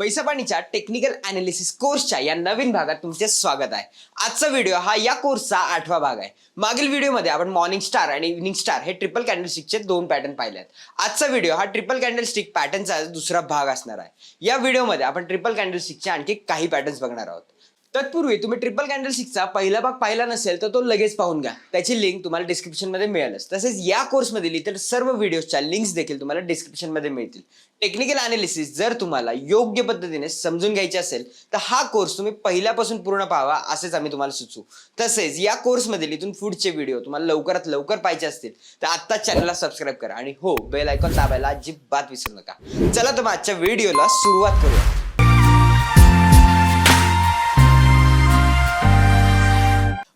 पैसा पाणीच्या technical analysis कोर्सच्या या नवीन भागात तुमचे स्वागत आहे। आजचा व्हिडिओ हा या कोर्सचा 8वा भाग आहे। मागील व्हिडिओमध्ये आपण मॉर्निंग स्टार आणि इव्हनिंग स्टार हे ट्रिपल कॅन्डलस्टिकचे 2 पॅटर्न पाहिले आहेत। आजचा व्हिडिओ हा ट्रिपल कॅन्डलस्टिक पॅटर्नचा दुसरा भाग असणार आहे। या व्हिडिओमध्ये आपण ट्रिपल कॅन्डलस्टिकचे आणखी काही पॅटर्न्स बघणार आहोत। तत्पूर्वी तुम्ही ट्रिपल कॅन्डलस्टिकचा पहिला भाग पाहिला नसेल तर तो लगेच पाहून घ्या, त्याची लिंक तुम्हाला डिस्क्रिप्शन मध्ये मिळेलच। तसेच या कोर्समधील इतर सर्व व्हिडिओच्या लिंक्स देखील तुम्हाला डिस्क्रिप्शन मध्ये मिळतील। टेक्निकल अनालिसिस जर तुम्हाला योग्य पद्धतीने समजून घ्यायचे असेल तर हा कोर्स तुम्ही पहिल्यापासून पूर्ण पाहावा असेच आम्ही तुम्हाला सुचवू। तसेच या कोर्समधील इथून पुढचे व्हिडिओ तुम्हाला लवकरात लवकर पाहिजे असतील तर आता चॅनलला सबस्क्राईब करा आणि हो, बेल आयकॉन दाबायला अजिबात विसरू नका। चला तर मग आजच्या व्हिडिओला सुरुवात करूया।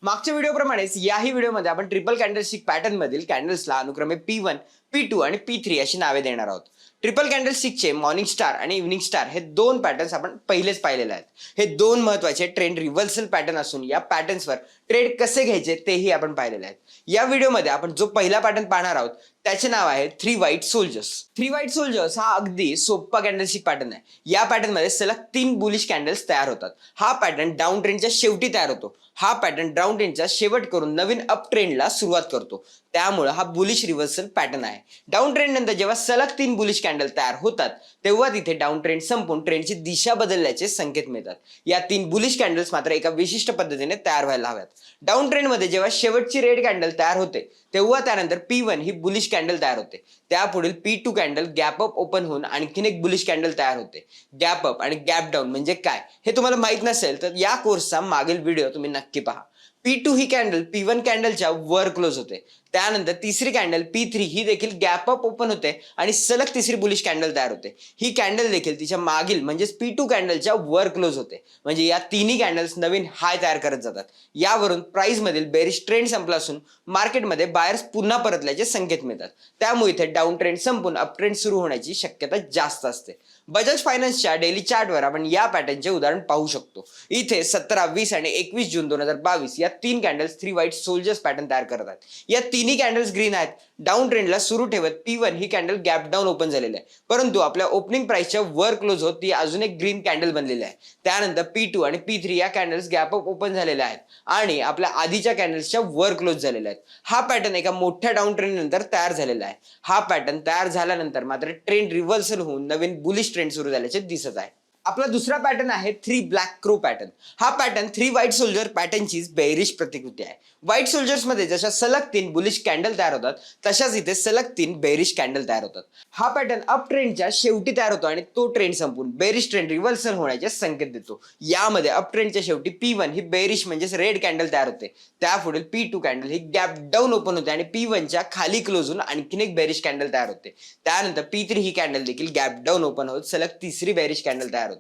मागच्या व्हिडिओप्रमाणेच याही व्हिडिओमध्ये आपण ट्रिपल कॅन्डलस्टिक पॅटर्न मधील कॅन्डल्सला अनुक्रमे P1, P2 आणि P3 अशी नावे देणार आहोत। ट्रिपल कॅन्डलस्टिकचे मॉर्निंग स्टार आणि इव्हनिंग स्टार हे 2 पॅटर्न्स आपण पहिलेच पाहिलेले आहेत। हे 2 महत्त्वाचे ट्रेंड रिव्हर्सल पॅटर्न असून या पॅटर्न्सवर ट्रेड कसे घ्यायचे तेही आपण पाहिलेले आहेत। या व्हिडिओमध्ये आपण जो पहिला पॅटर्न पाहणार आहोत त्याचे नाव आहे 3 व्हाईट सोल्जर्स। 3 व्हाईट सोल्जर्स हा अगदी सोपा कॅन्डलस्टिक पॅटर्न आहे। या पॅटर्न मध्ये सलग 3 बुलिश कॅन्डल्स तयार होतात। हा पॅटर्न डाऊन ट्रेंडच्या शेवटी तयार होतो। हा पॅटर्न डाऊन ट्रेंडचा शेवट करून नवीन अप ट्रेंडला सुरुवात करतो, त्यामुळे हा बुलिश रिव्हर्सल पॅटर्न आहे। डाऊन ट्रेंड नंतर जेव्हा सलग 3 बुलिश कॅन्डल तयार होतात तेव्हा तिथे डाऊन ट्रेंड संपून ट्रेंडची दिशा बदलल्याचे संकेत मिळतात। या 3 बुलिश कॅन्डल्स मात्र एका विशिष्ट पद्धतीने तयार व्हायला हव्यात। डाऊन ट्रेंड मध्ये जेव्हा शेवटची रेड कॅन्डल तयार होते तेव्हा त्यानंतर P1 ही बुलिश कॅन्डल तयार होते। त्यापुढील P2 candle gap up open होऊन आणखीन एक बुलिश कॅन्डल तयार होते। गॅप अप आणि गॅप डाऊन म्हणजे काय हे तुम्हाला माहित नसेल तर या कोर्सचा मागील व्हिडिओ तुम्ही नक्की पहा। P2 ही कॅन्डल P1 कॅन्डलच्या वर क्लोज होते। त्यानंतर तिसरी कॅन्डल P3 ही देखील गॅप अप ओपन होते आणि सलग तिसरी बुलिश कॅन्डल तयार होते। ही कॅन्डल देखील तिच्या मागील म्हणजे P2 कॅन्डलच्या वर क्लोज होते। म्हणजे या तिन्ही कॅन्डल्स नवीन हाय तयार करत जातात। यावरून प्राइस मधील बेरिश ट्रेंड संपला असून मार्केटमध्ये बायर्स पुन्हा परतल्याचे संकेत मिळतात। त्यामुळे इथे डाऊन ट्रेंड संपून अप ट्रेंड सुरू होण्याची शक्यता जास्त असते। बजाज फायनान्सच्या डेली चार्टवर आपण या पॅटर्नचे उदाहरण पाहू शकतो। इथे 17, 20 आणि 21 जून 2022 या 3 कॅन्डल्स 3 व्हाईट सोल्जर्स पॅटर्न तयार करतात। या तिन्ही कॅन्डल्स ग्रीन आहेत। डाऊन ट्रेंडला सुरू ठेवत P1 ही कॅन्डल गॅप डाऊन ओपन झालेली आहे, परंतु आपल्या ओपनिंग प्राइसच्या वर क्लोज होत ती अजून एक ग्रीन कॅन्डल बनलेली आहे। त्यानंतर P2 आणि P3 या कॅन्डल्स गॅप अप ओपन झालेल्या आहेत आणि आपल्या आधीच्या कॅन्डल्सच्या वर क्लोज झालेल्या आहेत। हा पॅटर्न एका मोठ्या डाऊन ट्रेंड नंतर तयार झालेला आहे। हा पॅटर्न तयार झाल्यानंतर मात्र ट्रेंड रिव्हर्सल होऊन नवीन बुलिश ट्रेंड सुरू झाल्याचे दिसत आहे। आपला दुसरा पॅटर्न आहे 3 ब्लॅक क्रो पॅटर्न। हा पॅटर्न 3 व्हाईट सोल्जर पॅटर्नची बेरिश प्रतिकृती आहे। व्हाईट सोल्जर्स मध्ये जशा सलग 3 बुलिश कॅन्डल तयार होतात तशाच इथे सलग 3 बेरिश कॅन्डल तयार होतात। हा पॅटर्न अप ट्रेंडच्या शेवटी तयार होतो आणि तो ट्रेंड संपून बेरिश ट्रेंड रिव्हर्सल होण्याचे संकेत देतो। यामध्ये अप ट्रेंडच्या शेवटी P1 ही बेरिश म्हणजे रेड कॅन्डल तयार होते। त्यापुढील P2 कॅन्डल ही गॅप डाऊन ओपन होते आणि P1च्या खाली क्लोज होऊन आणखीन एक बेरिश कॅन्डल तयार होते। त्यानंतर P3 ही कॅन्डल देखील गॅप डाऊन ओपन होत सलग तिसरी बेरिश कॅन्डल तयार होते।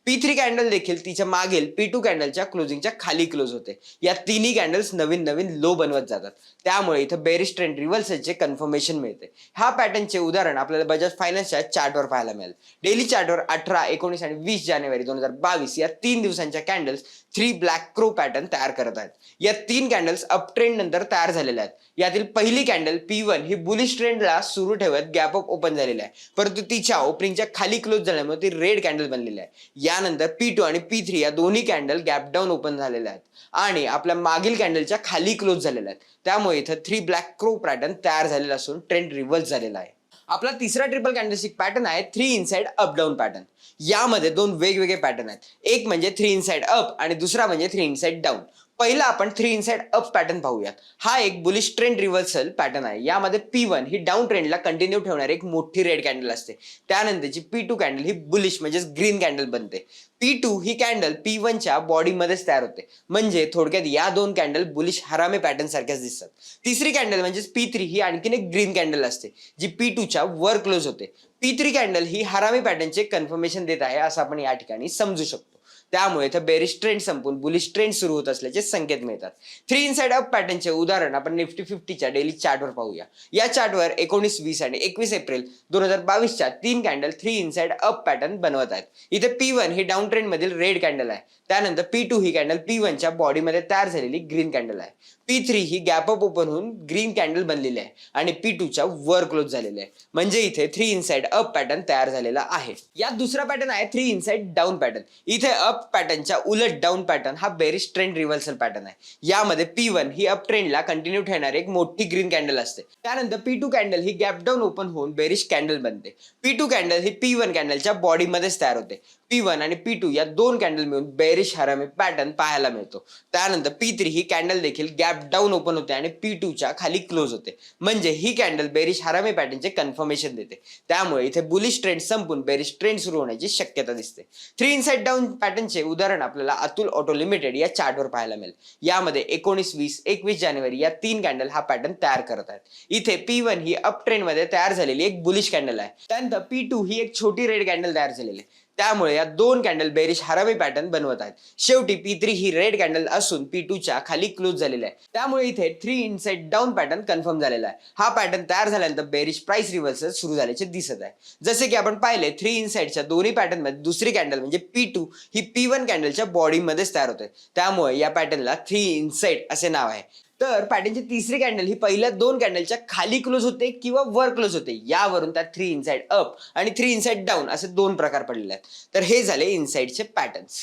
P3 कॅन्डल देखील तिच्या मागील P2 कॅन्डलच्या क्लोजिंगच्या खाली क्लोज होते। या तिन्ही कॅन्डल्स नवीन नवीन लो बनवत जातात। त्यामुळे इथे बेरिश ट्रेंड रिव्हर्सलचे कन्फर्मेशन मिळते। ह्या पॅटर्नचे उदाहरण आपल्याला बजाज फायनान्सच्या चार्टवर पाहायला मिळेल। डेली चार्टवर 18, 19 आणि 20 जानेवारी 2022 या 3 दिवसांच्या कॅन्डल्स 3 ब्लॅक क्रो पॅटर्न तयार करत आहेत। या 3 कॅन्डल्स अप ट्रेंड नंतर तयार झालेल्या आहेत। यातील पहिली कॅन्डल P1 ही बुलिश ट्रेंडला सुरू ठेवत गॅप अप ओपन झालेली आहे, परंतु तिच्या ओपनिंगच्या खाली क्लोज झाल्यामुळे ती रेड कॅन्डल बनलेली आहे। यानंतर P2 आणि P3 या दोन्ही कॅन्डल गॅप डाऊन ओपन झालेल्या आहेत आणि आपल्या मागील कॅन्डलच्या खाली क्लोज झालेल्या आहेत। त्यामुळे इथे 3 ब्लॅक क्रो पॅटर्न तयार झालेला असून ट्रेंड रिव्हर्स झालेला आहे। आपला तिसरा ट्रिपल कॅन्डलस्टिक पॅटर्न आहे 3 इनसाइड अप डाऊन पॅटर्न। यामध्ये 2 वेगवेगळे पॅटर्न आहेत, एक म्हणजे 3 इनसाइड अप आणि दुसरा म्हणजे 3 इनसाइड डाऊन। पहिला आपण 3 इनसाइड अप पॅटर्न पाहूयात। हा एक बुलिश ट्रेंड रिव्हर्सल पॅटर्न आहे। यामध्ये P1 ही डाऊन ट्रेंडला कंटिन्यू ठेवणारी एक मोठी रेड कॅन्डल असते। त्यानंतरची P2 कॅन्डल ही बुलिश म्हणजे ग्रीन कॅन्डल बनते। P2 ही कॅन्डल P1च्या बॉडीमध्येच तयार होते, म्हणजे थोडक्यात या 2 कॅन्डल बुलिश हरामे पॅटर्न सारख्याच दिसतात। तिसरी कॅन्डल म्हणजे P3 ही आणखीन एक ग्रीन कॅन्डल असते जी P2च्या वर क्लोज होते। P3 कॅन्डल ही हरामी पॅटर्नचे कन्फर्मेशन देत आहे असं आपण या ठिकाणी समजू शकतो। त्यामुळे इथे बेरिश ट्रेंड संपून बुलिश ट्रेंड सुरू होत असल्याचे संकेत मिळतात. 3 इनसाइड अप पॅटर्नचे उदाहरण आपण निफ्टी 50च्या डेली चार्टवर पाहूया. या चार्टवर 19, 20 आणि 21 एप्रिल 2022च्या 3 कॅन्डल 3 इनसाइड अप पॅटर्न बनवत आहेत. इथे P1 ही डाऊन ट्रेंड मधील रेड कॅन्डल आहे. त्यानंतर P2 ही कॅन्डल P1च्या बॉडीमध्ये तयार झालेली ग्रीन कॅन्डल आहे. P3 ही गॅप अप ओपन होऊन ग्रीन कॅन्डल बनलेली आहे आणि P2च्या वर क्लोज झालेले आहे. म्हणजे इथे 3 इनसाइड अप पॅटर्न तयार झालेला आहे. यात दुसरा पॅटर्न आहे 3 इनसाइड डाऊन पॅटर्न. इथे अप पॅटर्नच्या उलट डाऊन पॅटर्न हा बेरिश ट्रेंड रिव्हर्सल पॅटर्न आहे. यामध्ये P1 ही अप ट्रेंडला कंटिन्यू ठेवणारी एक मोठी ग्रीन कॅन्डल असते. त्यानंतर P2 कॅन्डल ही गॅप डाऊन ओपन होऊन बेरिश कॅन्डल बनते. P2 कॅन्डल ही P1 कॅन्डलच्या बॉडीमध्येच तयार होते. P1 आणि P2 या दोन कॅन्डल मिळून बेरिश हरामी पॅटर्न पाहायला मिळतो. त्यानंतर P3 ही कॅन्डल देखील गॅप डाऊन ओपन होते आणि P2च्या खाली क्लोज होते. म्हणजे ही कॅन्डल बेरिश हरामी पॅटर्नचे कन्फर्मेशन देते. त्यामुळे इथे बुलिश ट्रेंड संपून बेरिश ट्रेंड सुरू होण्याची शक्यता दिसते. 3 इनसाइड डाऊन पॅटर्नचे उदाहरण आपल्याला अतुल ऑटो लिमिटेड या चार्टवर पाहायला मिळेल. यामध्ये 19, 20, 21 जानेवारी या 3 कॅन्डल हा पॅटर्न तयार करत आहेत. इथे P1 ही अप ट्रेंड मध्ये तयार झालेली एक बुलिश कॅन्डल आहे. त्यानंतर P2 ही एक छोटी रेड कॅन्डल तयार झालेली आहे. त्यामुळे या दोन कॅन्डल बेरिश हरामी पॅटर्न बनवत आहेत. शेवटी P3 ही रेड कॅन्डल असून P2च्या खाली क्लोज झालेला आहे. त्यामुळे इथे 3 इनसाइड डाऊन पॅटर्न कन्फर्म झालेला आहे. हा पॅटर्न तयार झाल्यानंतर बेरिश प्राइस रिव्हर्सल सुरू झाल्याचे दिसत आहे. जसे की आपण पाहिले 3 इनसाइडच्या दोन्ही पॅटर्न मध्ये दुसरी कॅन्डल म्हणजे P2 ही P1 कॅन्डलच्या बॉडीमध्येच तयार होते. त्यामुळे या पॅटर्नला 3 इनसाइड असे नाव आहे. तर पॅटर्नची तिसरी कॅन्डल ही पहिल्या दोन कॅन्डलच्या खाली क्लोज होते किंवा वर क्लोज होते. यावरून त्यात 3 इनसाइड अप आणि 3 इनसाइड डाऊन असे दोन प्रकार पडलेले आहेत. तर हे झाले इनसाइडचे पॅटर्न्स.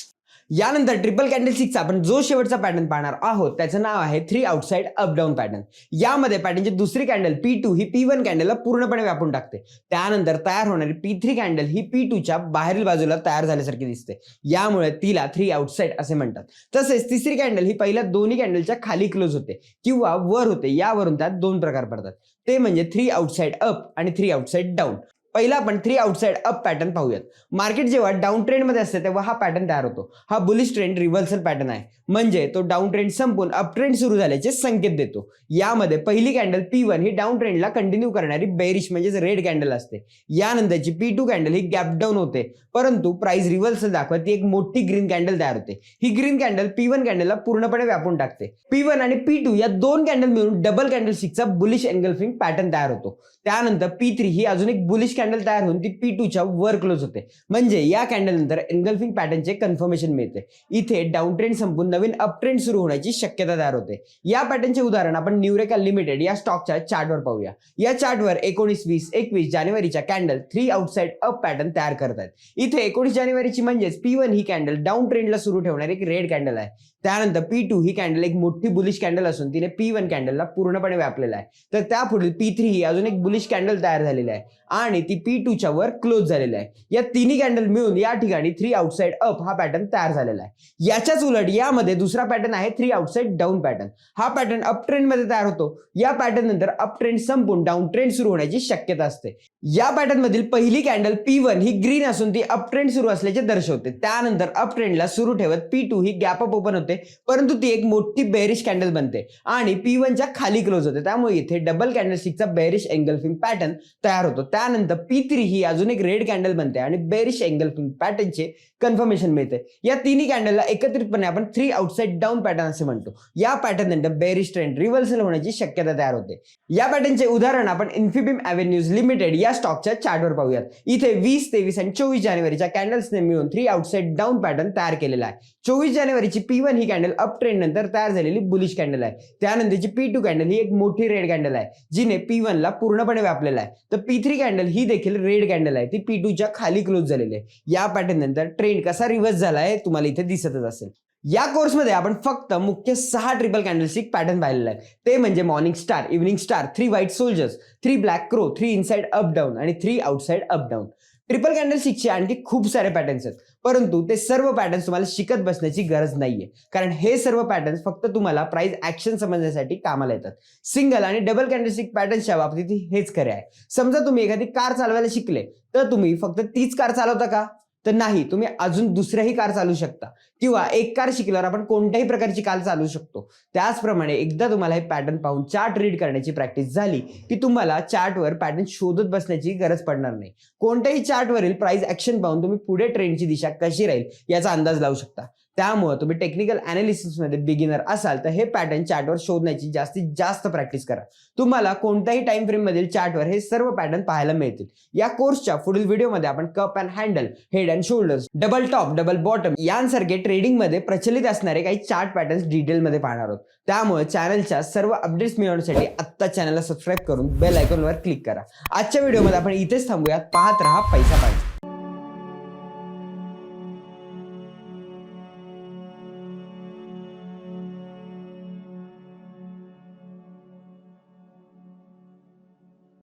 यानंतर ट्रिपल कॅन्डलस्टिकचा आपण जो शेवटचा पॅटर्न पाहणार आहोत त्याचं नाव आहे 3 आउटसाइड अप डाऊन पॅटर्न. यामध्ये पॅटर्नची दुसरी कॅन्डल P2 ही P1 कॅन्डलला पूर्णपणे व्यापून टाकते. त्यानंतर तयार होणारी P3 कॅन्डल ही P2च्या बाहेरील बाजूला तयार झाल्यासारखी दिसते. यामुळे तिला 3 आउटसाइड असे म्हणतात. तसेच तिसरी कॅन्डल ही पहिल्या दोन्ही कॅन्डलच्या खाली क्लोज होते किंवा वर होते. यावरून त्यात दोन प्रकार पडतात. ते म्हणजे 3 आउटसाइड अप आणि 3 आउटसाइड डाऊन. पहिला आपण 3 आउटसाइड अप पॅटर्न पाहूयात. मार्केट जेव्हा डाऊन ट्रेंड मध्ये असते तेव्हा हा पॅटर्न तयार होतो. हा बुलिश ट्रेंड रिव्हर्सल पॅटर्न आहे. म्हणजे तो डाऊन ट्रेंड संपून अप ट्रेंड सुरू झाल्याचे संकेत देतो. यामध्ये पहिली कॅन्डल P1 ही डाऊन ट्रेंडला कंटिन्यू करणारी बेरिश म्हणजेच रेड कॅन्डल असते. यानंतरची P2 कॅन्डल ही गॅप डाऊन होते परंतु प्राइस रिव्हर्सल दाखवत ती एक मोठी ग्रीन कॅन्डल तयार होते. ही ग्रीन कॅन्डल P1 कॅन्डलला पूर्णपणे व्यापून टाकते. P1 आणि P2 या दोन कॅन्डल मिळून डबल कॅन्डलस्टिकचा बुलिश एंगल्फिंग पॅटर्न तयार होतो. त्यानंतर P3 ही अजून एक बुलिश कॅन्डल तयार होऊन ती P2च्या वर क्लोज होते. म्हणजे या कॅन्डल नंतर एंगल्फिंग पॅटर्नचे कन्फर्मेशन मिळते. इथे डाऊन ट्रेंड संपून नवीन अप ट्रेंड सुरू होण्याची शक्यता तयार होते. या पॅटर्नचे उदाहरण आपण न्यूरेका लिमिटेड या स्टॉकच्या चार्टवर पाहूया. या चार्टवर 19, 20, 21 जानेवारीच्या कॅन्डल 3 आउटसाइड अप पॅटर्न तयार करत आहेत. इथे 19 जानेवारीची म्हणजेच P1 ही कॅन्डल डाऊन ट्रेंडला सुरू ठेवणारी एक रेड कॅन्डल आहे. त्यानंतर P2 ही कॅन्डल एक मोठी बुलिश कॅन्डल असून तिने P1 कॅन्डलला पूर्णपणे व्यापलेला आहे. तर त्यापुढे P3 ही अजून एक बुलिश कॅन्डल तयार झालेली आहे आणि ती P2च्या वर क्लोज झालेली आहे. या तिन्ही कॅन्डल मिळून या ठिकाणी 3 आउटसाइड अप हा पॅटर्न तयार झालेला आहे. याच्याच उलट यामध्ये दुसरा पॅटर्न आहे 3 आउटसाइड डाऊन पॅटर्न. हा पॅटर्न अप ट्रेंड मध्ये तयार होतो. या पॅटर्न नंतर अप ट्रेंड संपून डाऊन ट्रेंड सुरू होण्याची शक्यता असते. या पॅटर्न मधील पहिली कॅन्डल P1 ही ग्रीन असून ती अप ट्रेंड सुरू असल्याचे दर्शवते. त्यानंतर अप ट्रेंडला सुरू ठेवत P2 ही गॅप अप ओपन होते परंतु ती एक मोठी बेरिश कॅन्डल बनते आणि P1च्या खाली क्लोज होते. त्यामुळे इथे डबल कॅन्डलस्टिकचा बेरिश एंगल्फिंग पॅटर्न तयार होतो. त्यानंतर P3 ही अजून एक रेड कॅन्डल बनते आणि बेरिश एंगल्फिंग पॅटर्नचे कन्फर्मेशन मिळते. या तिन्ही कॅन्डलला एकत्रितपणे आपण 3 आउटसाइड डाऊन पॅटर्न असे म्हणतो. या पॅटर्न नंतर बेरिश ट्रेंड रिव्हर्सल होण्याची शक्यता तयार होते. या पॅटर्नचे उदाहरण आपण इन्फिबीम एव्हेन्यूज लिमिटेड या स्टॉकच्या चार्टवर पाहूयात. इथे 20, 23 आणि 24 जानेवारीच्या कॅन्डल्सने मिळून 3 आउटसाइड डाऊन पॅटर्न तयार केलेला आहे. 24 जानेवारीची P1 ही कॅन्डल अप ट्रेंड नंतर तयार झालेली बुलिश कॅन्डल आहे. त्यानंतरची P2 कॅन्डल ही एक मोठी रेड कॅन्डल आहे जिने P1 ला पूर्णपणे व्यापलेला आहे. तर P3 कॅन्डल ही देखील रेड कॅन्डल आहे. ती P2च्या खाली क्लोज झालेली आहे. या पॅटर्न नंतर ट्रेंड कसा रिव्हर्स झाला आहे तुम्हाला इथे दिसतच असेल. या कोर्समध्ये आपण फक्त मुख्य 6 ट्रिपल कॅन्डलस्टिक पॅटर्न पाहिलेले आहेत. ते म्हणजे morning star, evening star, 3 white soldiers, 3 black crow, 3 inside up down आणि 3 आउटसाइड अप डाऊन. ट्रिपल कॅन्डलस्टिकचे आणखी खूप सारे पॅटर्न्स आहेत परंतु ते सर्व पॅटर्न्स तुम्हाला शिकत बसण्याची गरज नाहीये. कारण हे सर्व पॅटर्न्स फक्त तुम्हाला प्राइस ऍक्शन समजण्यासाठी कामाला येतात. सिंगल आणि डबल कॅन्डलस्टिक पॅटर्न्सच्या बाबतीत हेच खरे आहे. समजा तुम्ही एखादी कार चालवायला शिकले तर तुम्ही फक्त तीच कार चालवता का? तर नाही, तुम्ही अजून दुसऱ्याही कार चालवू शकता किंवा एक कार शिकल्यावर आपण कोणत्याही प्रकारची कार चालवू शकतो. त्याचप्रमाणे एकदा तुम्हाला हे पॅटर्न पाहून चार्ट रीड करण्याची प्रॅक्टिस झाली की तुम्हाला चार्टवर पॅटर्न शोधत बसण्याची गरज पडणार नाही. कोणत्याही चार्टवरील प्राइस ऍक्शन पाहून तुम्ही पुढे ट्रेंडची दिशा कशी राहील याचा अंदाज लावू शकता. त्यामुळे तुम्ही टेक्निकल अनालिसिसमध्ये बिगिनर असाल तर हे पॅटर्न चार्टवर शोधण्याची जास्तीत जास्त प्रॅक्टिस करा. तुम्हाला कोणत्याही टाइम फ्रेम मधील चार्टवर हे सर्व पॅटर्न पाहायला मिळतील. या कोर्सच्या पुढील व्हिडिओमध्ये आपण cup and handle, head and shoulders, double top, double bottom यांसारखे ट्रेडिंगमध्ये प्रचलित असणारे काही चार्ट पॅटर्न्स डिटेलमध्ये पाहणार आहोत. त्यामुळे चॅनलच्या सर्व अपडेट्स मिळवण्यासाठी आत्ता चॅनलला सबस्क्राईब करून बेल आयकॉनवर क्लिक करा. आजच्या व्हिडिओमध्ये आपण इथेच थांबूयात. पाहत रहा पैसा पाहिजे.